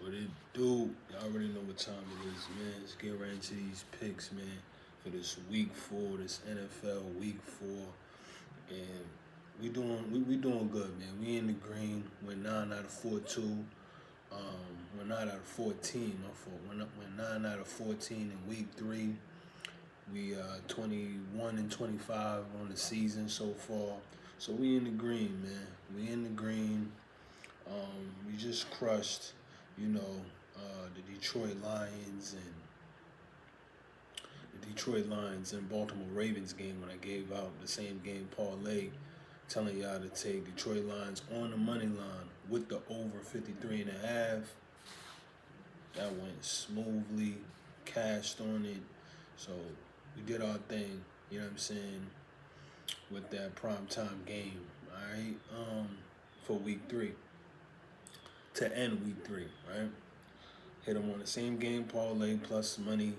What it do? Y'all already know what time it is, man. Let's get right into these picks, man. For this week 4, this NFL week 4, and we doing good, man. We in the green. We're 9 out of 42. We're 9 out of 14. My fault. We're 9 out of 14 in week 3. We 21 and 25 on the season so far. So we in the green, man. We in the green. We just crushed, the Detroit Lions and Baltimore Ravens game when I gave out the same game parlay, telling y'all to take Detroit Lions on the money line with the over 53.5. That went smoothly, cashed on it. So we did our thing, you know what I'm saying, with that primetime game, all right, for week 3, to end week 3, right? Hit them on the same game parlay plus money.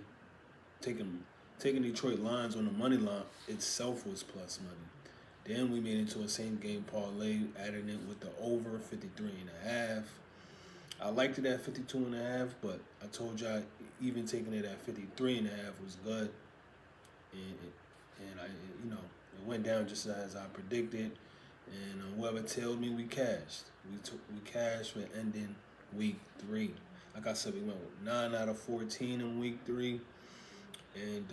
Taking Detroit Lions on the money line itself was plus money. Then we made it to a same game parlay, adding it with the over 53.5. I liked it at 52.5, but I told y'all even taking it at 53.5 was good. And it went down just as I predicted. And whoever told me, we cashed. We cashed for ending week 3. Like I said, we went with 9 out of 14 in week 3, and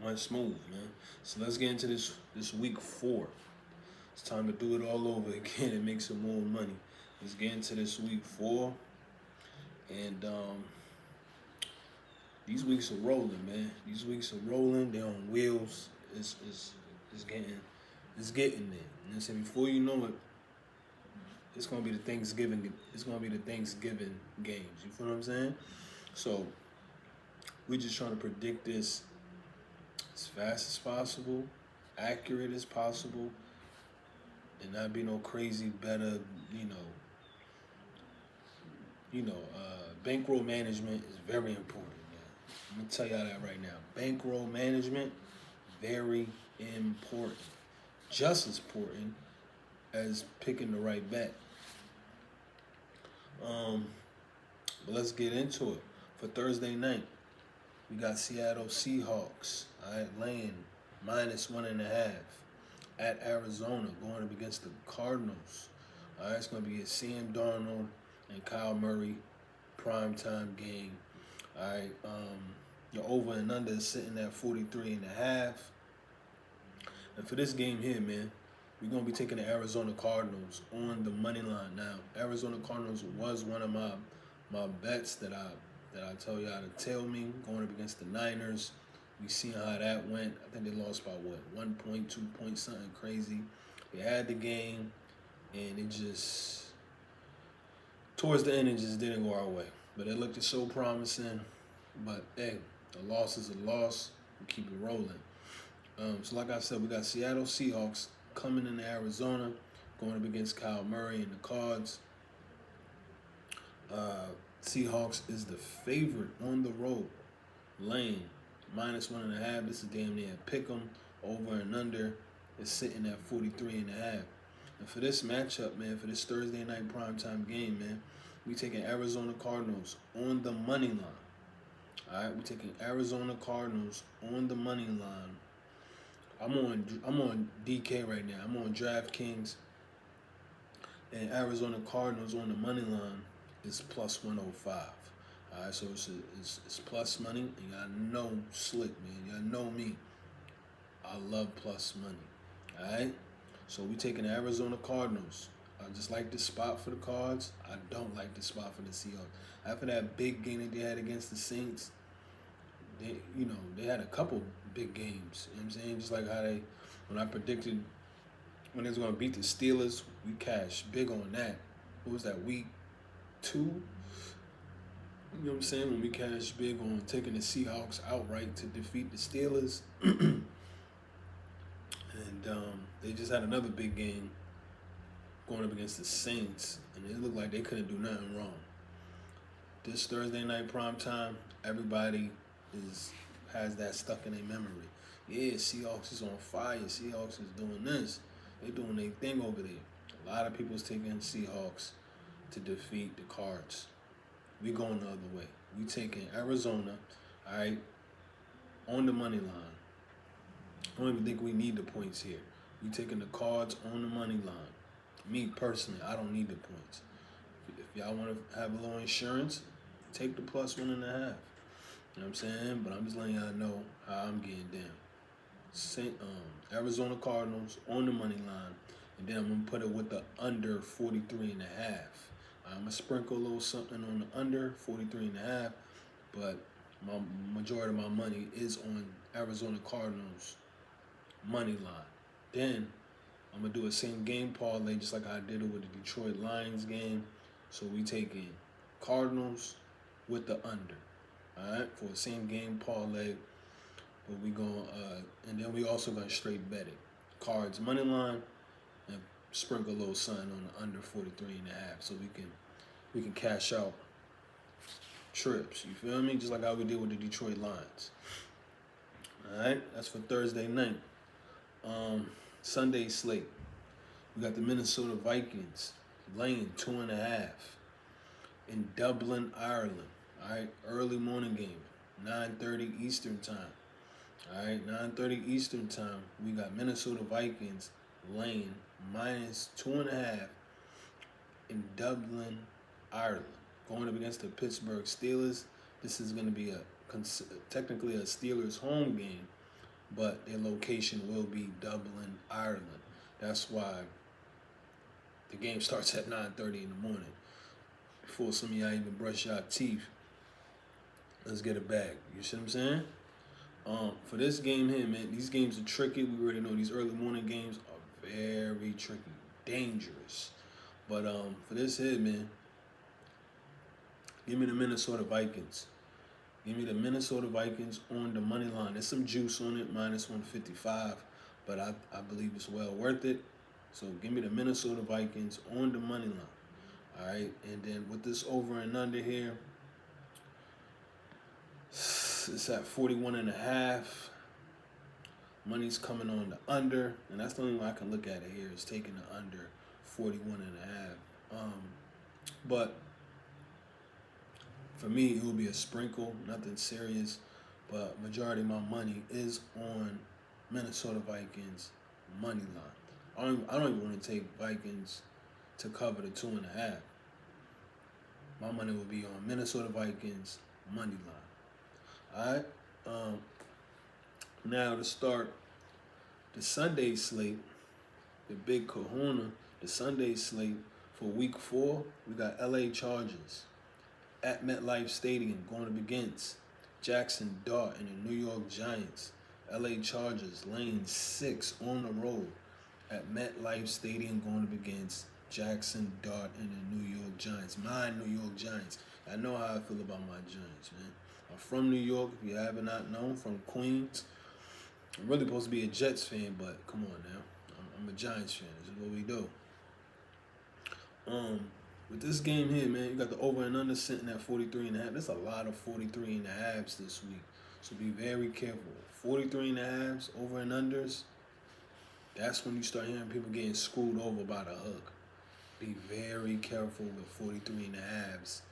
went smooth, man. So let's get into this week 4. It's time to do it all over again and make some more money. Let's get into this week 4, and these weeks are rolling, man. These weeks are rolling. They're on wheels. It's getting there. And I said, before you know it, it's gonna be the Thanksgiving. It's gonna be the Thanksgiving games. You feel what I'm saying? So we're just trying to predict this as fast as possible, accurate as possible, and not be no crazy better. Bankroll management is very important. Man. I'm gonna tell y'all that right now. Bankroll management, very important. Just as important as picking the right bet. But let's get into it. For Thursday night, we got Seattle Seahawks, all right, laying -1.5 at Arizona, going up against the Cardinals. All right, it's going to be a Sam Darnold and Kyle Murray primetime game. All right, your over and under is sitting at 43.5. And for this game here, man, we're going to be taking the Arizona Cardinals on the money line. Now, Arizona Cardinals was one of my bets that I tell y'all to tell me, going up against the Niners. We see how that went. I think they lost by 1 point, 2 points, something crazy. They had the game, and it just, towards the end, it just didn't go our way. But it looked so promising. But, hey, a loss is a loss. We keep it rolling. So like I said, we got Seattle Seahawks coming into Arizona, going up against Kyle Murray and the Cards. Seahawks is the favorite on the road, laying -1.5. This is damn near pick 'em. Over and under is sitting at 43.5. And for this matchup, man, for this Thursday night primetime game, man, we taking Arizona Cardinals on the money line. All right, we taking Arizona Cardinals on the money line. I'm on DK right now. I'm on DraftKings, and Arizona Cardinals on the money line is +105. All right, so it's plus money, and y'all know slick, man. Y'all know me. I love plus money. All right, so we taking the Arizona Cardinals. I just like the spot for the Cards. I don't like the spot for the Seahawks. After that big game that they had against the Saints, they had a couple big games. You know what I'm saying? Just like how when I predicted when they was going to beat the Steelers, we cashed big on that. What was that, week 2? You know what I'm saying? When we cashed big on taking the Seahawks outright to defeat the Steelers. And they just had another big game going up against the Saints, and it looked like they couldn't do nothing wrong. This Thursday night primetime, everybody has that stuck in their memory. Yeah, Seahawks is on fire. Seahawks is doing this. They doing their thing over there. A lot of people's taking Seahawks to defeat the Cards. We going the other way. We taking Arizona, all right, on the money line. I don't even think we need the points here. We taking the Cards on the money line. Me personally, I don't need the points. If y'all want to have a little insurance, take the +1.5. You know what I'm saying? But I'm just letting y'all know how I'm getting down. Arizona Cardinals on the money line, and then I'm gonna put it with the under 43.5. I'm gonna sprinkle a little something on the under 43.5, but my majority of my money is on Arizona Cardinals money line. Then I'm gonna do a same game parlay just like I did it with the Detroit Lions game. So we taking Cardinals with the under, all right, for a same game parlay. But we going and then we also gonna straight bet it. Cards money line and sprinkle a little something on the under 43.5, so we can cash out trips. You feel me? Just like how we did with the Detroit Lions. All right, that's for Thursday night. Sunday slate. We got the Minnesota Vikings laying 2.5 in Dublin, Ireland. All right, early morning game, 9:30 Eastern time. All right, 9:30 Eastern time. We got Minnesota Vikings laying -2.5 in Dublin, Ireland, going up against the Pittsburgh Steelers. This is going to be technically a Steelers home game, but their location will be Dublin, Ireland. That's why the game starts at 9:30 in the morning. Before some of y'all even brush your teeth, let's get a bag. You see what I'm saying? For this game here, man, these games are tricky. We already know these early morning games are very tricky, dangerous. But for this here, man, give me the Minnesota Vikings. Give me the Minnesota Vikings on the money line. There's some juice on it, -155, but I believe it's well worth it. So give me the Minnesota Vikings on the money line. All right, and then with this over and under here, it's at 41.5. Money's coming on the under, and that's the only way I can look at it here is taking the under 41.5. But for me, it will be a sprinkle, nothing serious. But majority of my money is on Minnesota Vikings money line. I don't even want to take Vikings to cover the 2.5. My money will be on Minnesota Vikings money line. All right. Now to start the Sunday slate, the big kahuna, the Sunday slate for week 4, we got LA Chargers at MetLife Stadium going up against Jackson Dart and the New York Giants. LA Chargers laying 6 on the road at MetLife Stadium going up against Jackson Dart and the New York Giants. My New York Giants. I know how I feel about my Giants, man. I'm from New York, if you have not known, from Queens. I'm really supposed to be a Jets fan, but come on now. I'm a Giants fan. This is what we do. With this game here, man, you got the over and under sitting at 43.5. There's a lot of 43.5s this week, so be very careful. 43.5s, over and unders, that's when you start hearing people getting screwed over by the hook. Be very careful with 43.5s,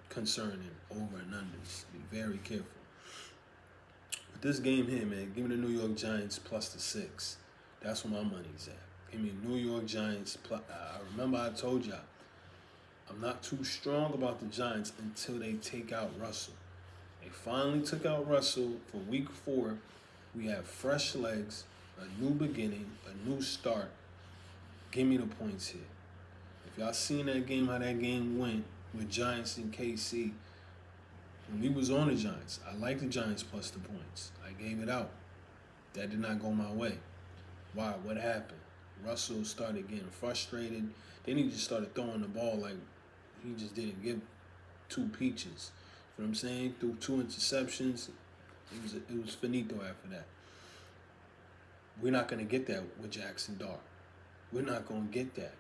concerning over and unders. Be very careful. With this game here, man, give me the New York Giants plus the 6. That's where my money's at. Give me New York Giants. I remember I told y'all, I'm not too strong about the Giants until they take out Russell. They finally took out Russell for week 4. We have fresh legs, a new beginning, a new start. Give me the points here. If y'all seen that game, how that game went with Giants and KC, when we was on the Giants, I liked the Giants plus the points. I gave it out. That did not go my way. Why? What happened? Russell started getting frustrated. Then he just started throwing the ball like he just didn't give 2 peaches. You know what I'm saying? Threw 2 interceptions. It was finito after that. We're not going to get that with Jackson Dart. We're not going to get that.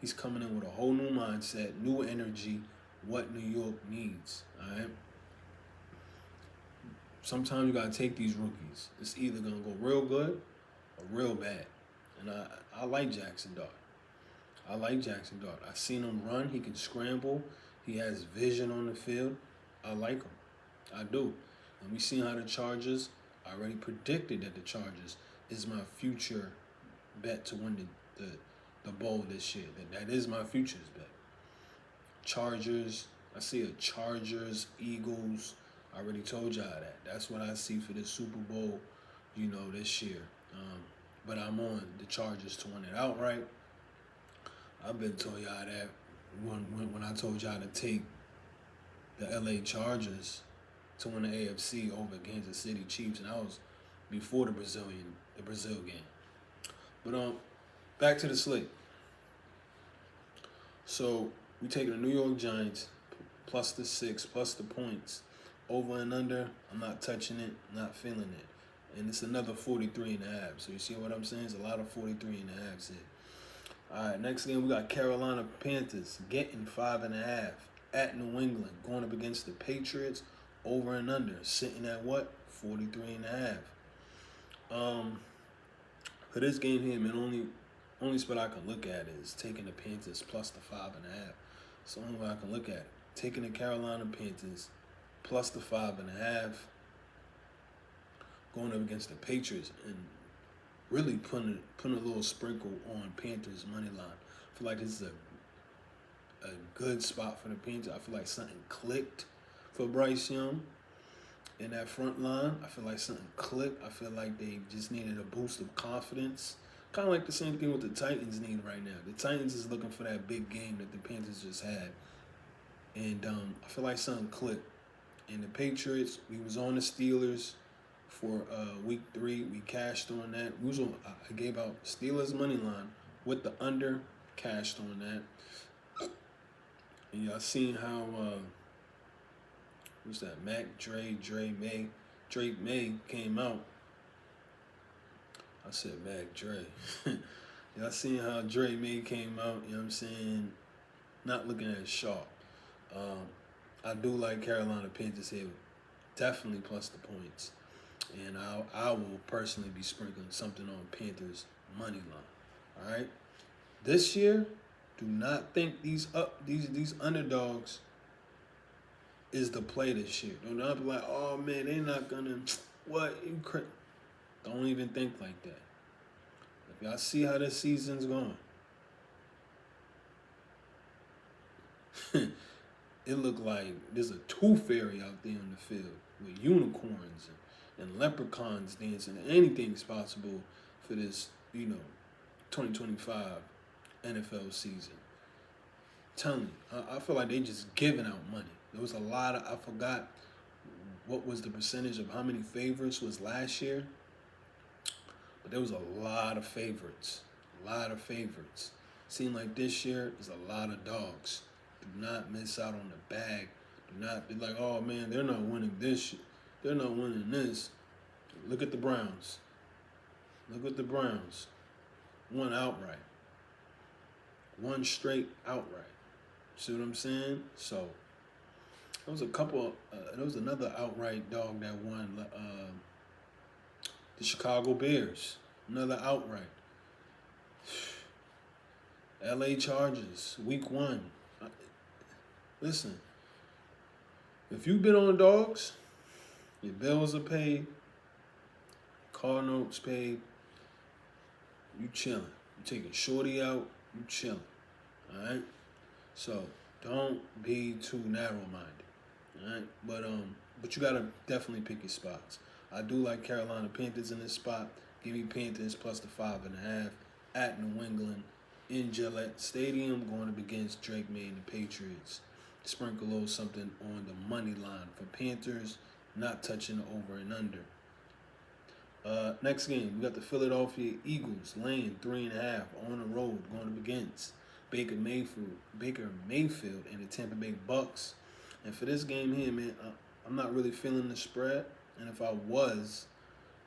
He's coming in with a whole new mindset, new energy, what New York needs. All right? Sometimes you got to take these rookies. It's either going to go real good or real bad. And I like Jackson Dart. I like Jackson Dart. I seen him run. He can scramble. He has vision on the field. I like him. I do. And we seen how the Chargers. I already predicted that the Chargers is my future bet to win the bowl this year. That is my futures bet. Chargers. I see a Chargers, Eagles. I already told y'all that. That's what I see for the Super Bowl, this year. But I'm on the Chargers to win it outright. I've been told y'all that when I told y'all to take the LA Chargers to win the AFC over Kansas City Chiefs, and that was before the Brazil game. But back to the slate. So we taking the New York Giants plus the 6, plus the points, over and under. I'm not touching it, not feeling it. And it's another 43.5. So you see what I'm saying? It's a lot of 43.5 here. All right, next game we got Carolina Panthers getting 5.5 at New England, going up against the Patriots, over and under, sitting at what? 43.5. For this game here, man, only spot I can look at is taking the Panthers plus the 5.5. It's the only way I can look at it. Taking the Carolina Panthers plus the 5.5, going up against the Patriots, and really putting a little sprinkle on Panthers money line. I feel like this is a good spot for the Panthers. I feel like something clicked for Bryce Young in that front line. I feel like something clicked. I feel like they just needed a boost of confidence. Kind of like the same thing what the Titans need right now. The Titans is looking for that big game that the Panthers just had. And I feel like something clicked. And the Patriots, we was on the Steelers for week 3. We cashed on that. I gave out Steelers money line with the under, cashed on that. And y'all seen how what's that? Drake May came out. I said Mac Dre. Y'all seen how Drake May came out, you know what I'm saying? Not looking as sharp. I do like Carolina Panthers here. Definitely plus the points. And I will personally be sprinkling something on Panthers money line. All right? This year, do not think these underdogs is the play this year. Do not be like, oh man, they're not gonna what? Don't even think like that. If y'all see how this season's going, it look like there's a tooth fairy out there in the field with unicorns and leprechauns dancing. Anything's possible for this, 2025 NFL season. Telling you, I feel like they just giving out money. There was a lot of, I forgot what was the percentage of how many favorites was last year, but there was a lot of favorites. Seemed like this year is a lot of dogs. Do not miss out on the bag. Do not be like, oh man, they're not winning this. They're not winning this. Look at the Browns. One outright. One straight outright. See what I'm saying? So, there was another outright dog that won. The Chicago Bears. Another outright. LA Chargers. Week 1. Listen, if you've been on dogs, your bills are paid, car notes paid, you chilling. You taking shorty out, you chilling. All right? So don't be too narrow-minded. All right? But you gotta definitely pick your spots. I do like Carolina Panthers in this spot. Give me Panthers plus the 5.5 at New England in Gillette Stadium, going up against Drake May and the Patriots. Sprinkle a little something on the money line for Panthers, not touching the over and under. Next game, we got the Philadelphia Eagles laying 3.5 on the road, going up against Baker Mayfield and the Tampa Bay Bucks. And for this game here, man, I'm not really feeling the spread. And if I was,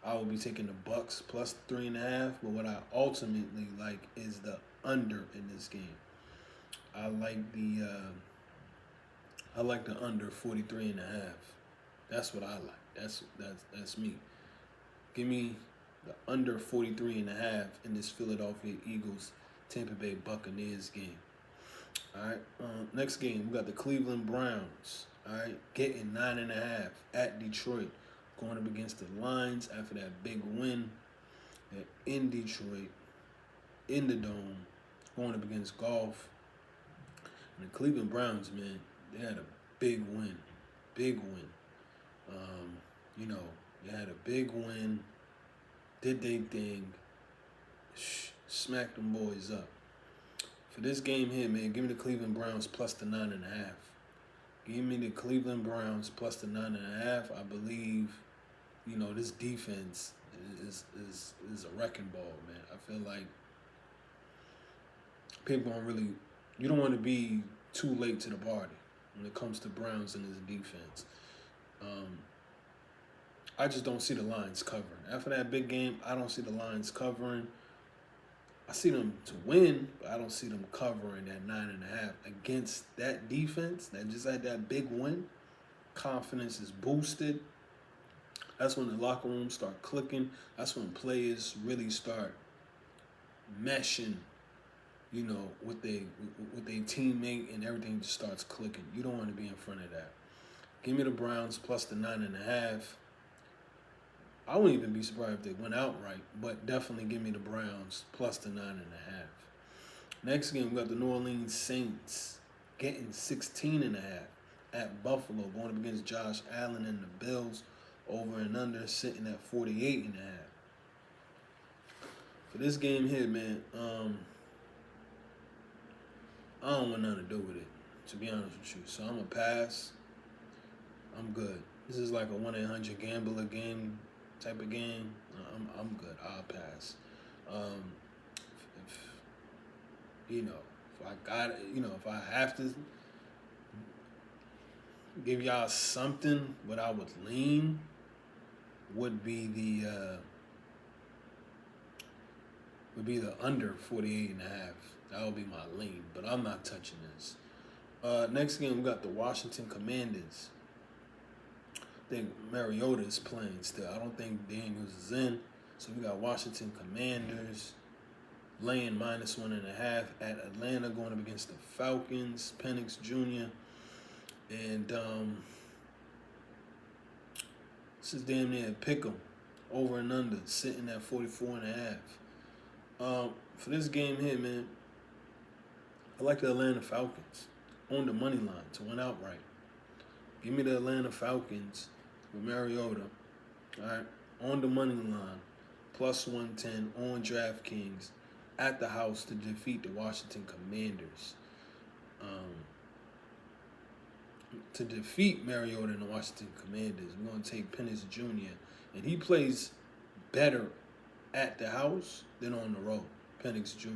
I would be taking the Bucks plus 3.5. But what I ultimately like is the under in this game. I like the under 43.5. That's what I like. That's me. Give me the under 43.5 in this Philadelphia Eagles Tampa Bay Buccaneers game. All right. Next game, we got the Cleveland Browns. All right, getting 9.5 at Detroit, going up against the Lions after that big win in Detroit, in the Dome, going up against Golf. And the Cleveland Browns, man, they had a big win. Big win. They had a big win, did they thing, smacked them boys up. For this game here, man, give me the Cleveland Browns plus the 9.5. Give me the Cleveland Browns plus the 9.5. I believe, this defense is a wrecking ball, man. I feel like people you don't want to be too late to the party when it comes to Browns and his defense. I just don't see the Lions covering. After that big game, I don't see the Lions covering. I see them to win, but I don't see them covering that 9.5 against that defense that just had that big win. Confidence is boosted. That's when the locker rooms start clicking. That's when players really start meshing, with their teammate, and everything just starts clicking. You don't want to be in front of that. Give me the Browns plus the 9.5. I wouldn't even be surprised if they went outright, but definitely give me the Browns plus the 9.5. Next game, we got the New Orleans Saints getting 16.5 at Buffalo, going up against Josh Allen and the Bills. Over and under, sitting at 48.5. For this game here, man, I don't want nothing to do with it, to be honest with you. So I'm going to pass. I'm good. This is like a 1-800-gambler game type of game. I'm good. I'll pass. If I got it, if I have to give y'all something, what I would lean would be the under 48.5. That would be my lean, but I'm not touching this. Next game, we got the Washington Commanders. I think Mariota is playing still. I don't think Daniels is in. So we got Washington Commanders laying minus 1.5 at Atlanta, going up against the Falcons. Penix Jr. And this is damn near a pick 'em. Over and under, sitting at 44.5. For this game here, man, I like the Atlanta Falcons on the money line to win outright. Give me the Atlanta Falcons with Mariota, all right, on the money line, plus 110 on DraftKings at the house to defeat the Washington Commanders. To defeat Mariota and the Washington Commanders, we're going to take Penix Jr., and he plays better at the house than on the road, Penix Jr.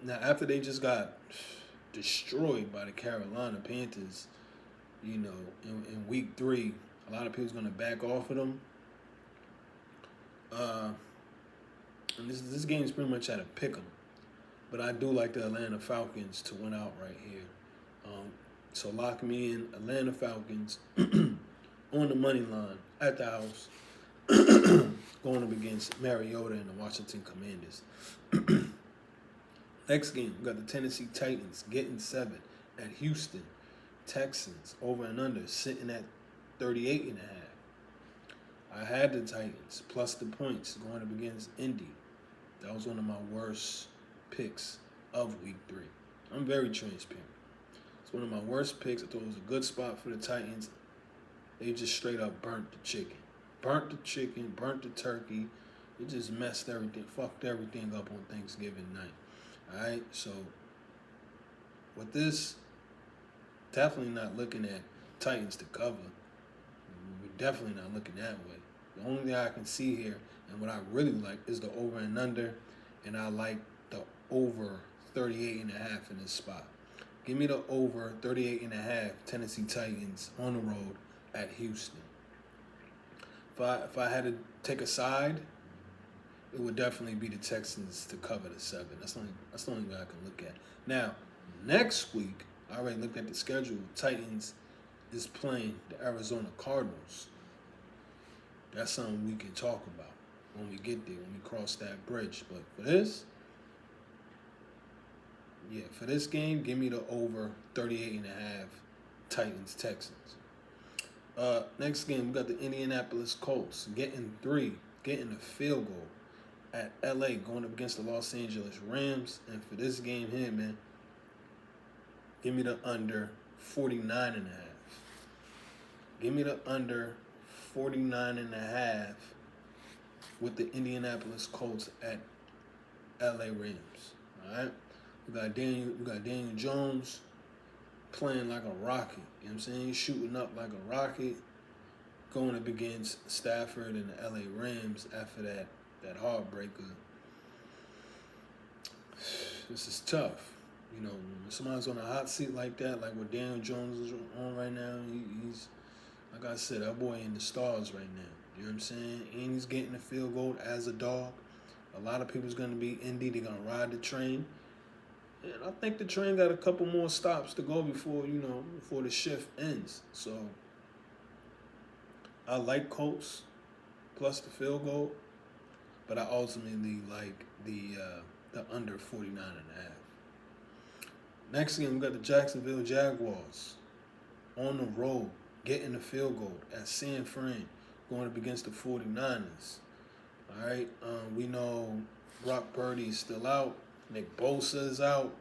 Now, after they just got destroyed by the Carolina Panthers, in week 3, a lot of people's going to back off of them. And this game is pretty much at a pick 'em. But I do like the Atlanta Falcons to win out right here. So lock me in, Atlanta Falcons on the money line at the house, going up against Mariota and the Washington Commanders. Next game, we got the Tennessee Titans getting 7 at Houston Texans. Over and under, sitting at 38.5. I had the Titans plus the points going up against Indy. That was one of my worst picks of week 3. I'm very transparent. It's one of my worst picks. I thought it was a good spot for the Titans. They just straight up burnt the chicken. Burnt the chicken, burnt the turkey. It just messed everything, fucked everything up on Thanksgiving night. All right, so with this, definitely not looking at Titans to cover. We're definitely not looking that way. The only thing I can see here, and what I really like, is the over and under, and I like the over 38.5 in this spot. Give me the over 38.5 Tennessee Titans on the road at Houston. If I had to take a side, it would definitely be the Texans to cover the 7. That's the only way I can look at. Now, next week, I already looked at the schedule. Titans is playing the Arizona Cardinals. That's something we can talk about when we get there, when we cross that bridge. But for this, Yeah, for this game, give me the over 38.5 Titans Texans. Next game, we got the Indianapolis Colts getting a field goal at LA, going up against the Los Angeles Rams. And for this game here, man, give me the under 49.5. Give me the under 49.5 with the Indianapolis Colts at LA Rams. All right, we got Daniel Jones playing like a rocket. You know what I'm saying? He's shooting up like a rocket, going up against Stafford and the LA Rams after that heartbreaker. This is tough. You know, when somebody's on a hot seat like that, like what Daniel Jones is on right now, he's, like I said, that boy in the stars right now. You know what I'm saying? And he's getting the field goal as a dog. A lot of people's going to be Indy. They're going to ride the train. And I think the train got a couple more stops to go before the shift ends. So I like Colts plus the field goal, but I ultimately like the under 49.5. Next game, we got the Jacksonville Jaguars on the road, getting the field goal at San Fran, going up against the 49ers. All right, we know Brock Purdy is still out. Nick Bosa is out.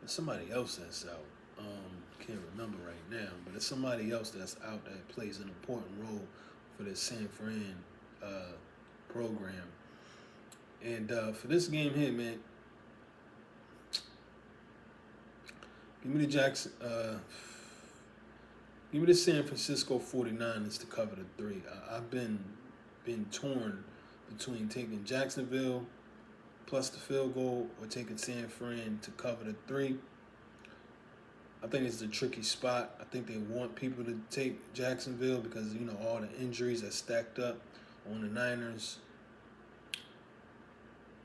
There's somebody else that's out. Can't remember right now, but it's somebody else that's out that plays an important role for this San Fran program. And for this game here, man, give me the San Francisco 49ers to cover the 3. I've been torn between taking Jacksonville plus the field goal or taking San Fran to cover the 3. I think it's a tricky spot. I think they want people to take Jacksonville because, all the injuries that stacked up on the Niners.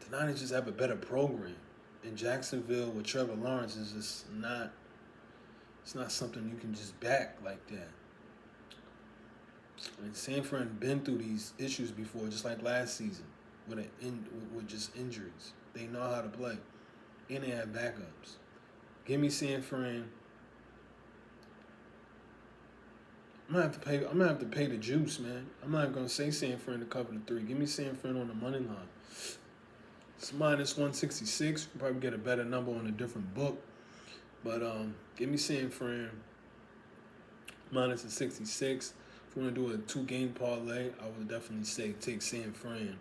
The Niners just have a better program. In Jacksonville with Trevor Lawrence is just not, it's not something you can just back like that. And San Fran been through these issues before, just like last season, with just injuries. They know how to play, and they have backups. Give me San Fran. I'm gonna have to pay the juice, man. I'm not gonna say San Fran to cover the 3. Give me San Fran on the money line. It's minus 166. You can probably get a better number on a different book, but give me San Fran minus a 66. If you want to do a 2-game parlay, I would definitely say take San Fran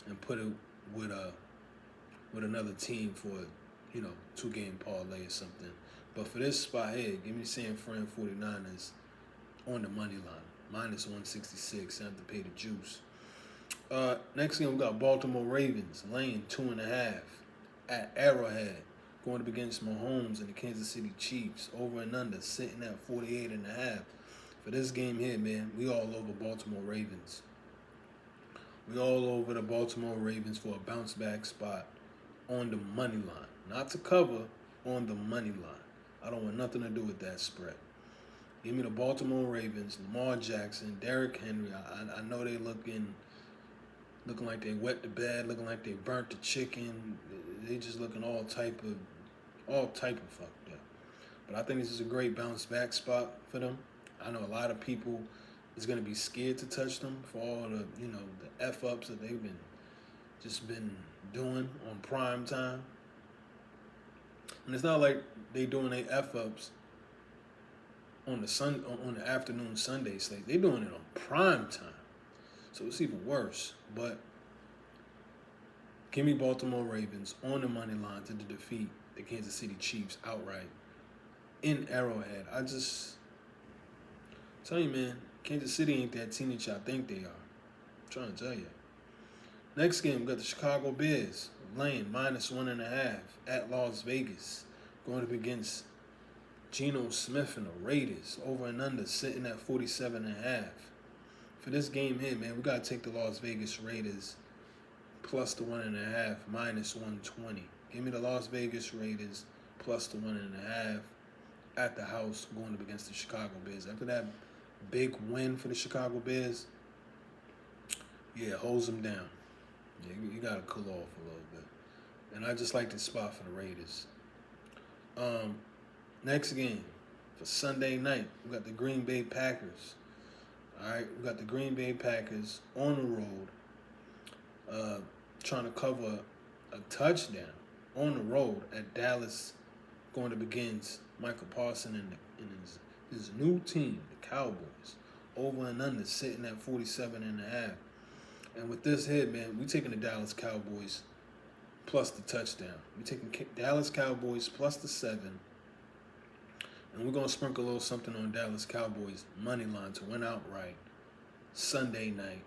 and put it with another team for a 2-game parlay or something. But for this spot here, give me San Fran 49ers on the money line, minus 166. I have to pay the juice. Next game, we got Baltimore Ravens laying 2.5 at Arrowhead, going up against Mahomes and the Kansas City Chiefs. Over and under, sitting at 48.5. For this game here, man, we all over Baltimore Ravens. We all over the Baltimore Ravens for a bounce back spot on the money line. Not to cover, on the money line. I don't want nothing to do with that spread. Give me the Baltimore Ravens, Lamar Jackson, Derrick Henry. I know they looking like they wet the bed, looking like they burnt the chicken. They just looking all type of fucked up. But I think this is a great bounce back spot for them. I know a lot of people is going to be scared to touch them for all the the F ups that they've been doing on prime time. And it's not like they doing their F ups on the afternoon Sunday slate. They doing it on prime time. So it's even worse. But give me Baltimore Ravens on the money line to defeat the Kansas City Chiefs outright in Arrowhead. I just tell you, man, Kansas City ain't that team that y'all think they are. I'm trying to tell you. Next game, we got the Chicago Bears laying minus 1.5 at Las Vegas, going up against Geno Smith and the Raiders. Over and under, sitting at 47.5. For this game here, man, we got to take the Las Vegas Raiders plus the 1.5, minus 120. Give me the Las Vegas Raiders plus the 1.5 at the house, going up against the Chicago Bears. After that big win for the Chicago Bears, yeah, holds them down. Yeah, you got to cool off a little bit. And I just like this spot for the Raiders. Next game for Sunday night, we got the Green Bay Packers. All right, we got the Green Bay Packers on the road, trying to cover a touchdown on the road at Dallas, going to begins Michael Parsons and his new team, the Cowboys, over and under sitting at 47.5. And with this hit, man, we taking the Dallas Cowboys plus the touchdown. We taking Dallas Cowboys plus the 7. And we're going to sprinkle a little something on Dallas Cowboys money line to win outright Sunday night.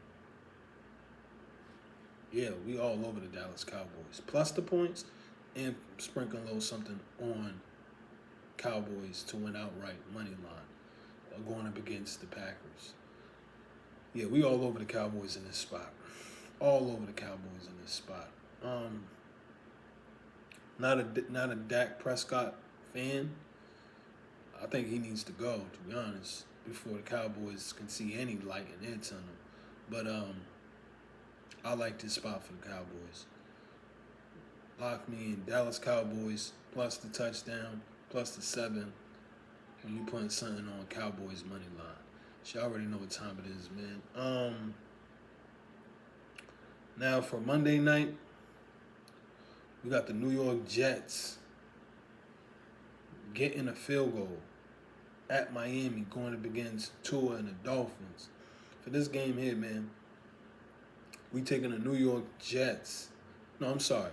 Yeah, we all over the Dallas Cowboys. Plus the points and sprinkle a little something on Cowboys to win outright money line going up against the Packers. Yeah, we all over the Cowboys in this spot. All over the Cowboys in this spot. Not a Dak Prescott fan. I think he needs to go, to be honest, before the Cowboys can see any light in their tunnel. But I like this spot for the Cowboys. Lock me in Dallas Cowboys plus the touchdown, plus the 7. When you putting something on Cowboys money line. You already know what time it is, man. Now for Monday night, we got the New York Jets getting a field goal at Miami, going up against Tua and the Dolphins. For this game here, man, we taking the New York Jets. No, I'm sorry.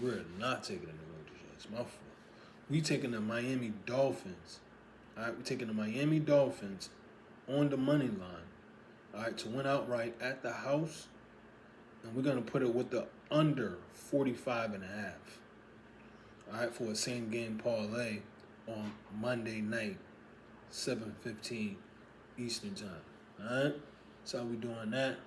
We're not taking the New York Jets. My fault. We taking the Miami Dolphins. All right, we're taking the Miami Dolphins on the money line. All right, to win outright at the house. And we're going to put it with the under 45.5. All right, for a same game parlay on Monday night, 7:15 Eastern time. All right, that's how we doing that.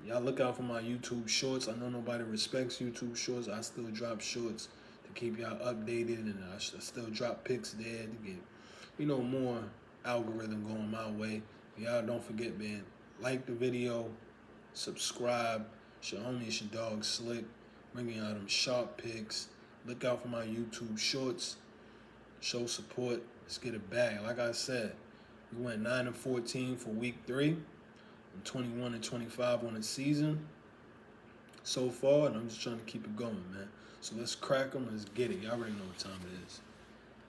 Y'all look out for my YouTube shorts. I know nobody respects YouTube shorts. I still drop shorts to keep y'all updated, and I still drop pics there to get, more algorithm going my way. Y'all don't forget, man, like the video, subscribe. It's your homie, it's your dog Slick, bringing y'all them sharp pics. Look out for my YouTube shorts. Show support. Let's get it back. Like I said, we went 9-14 for week 3 and 21-25 on the season so far, and I'm just trying to keep it going, man. So let's crack them. Let's get it. Y'all already know what time it is.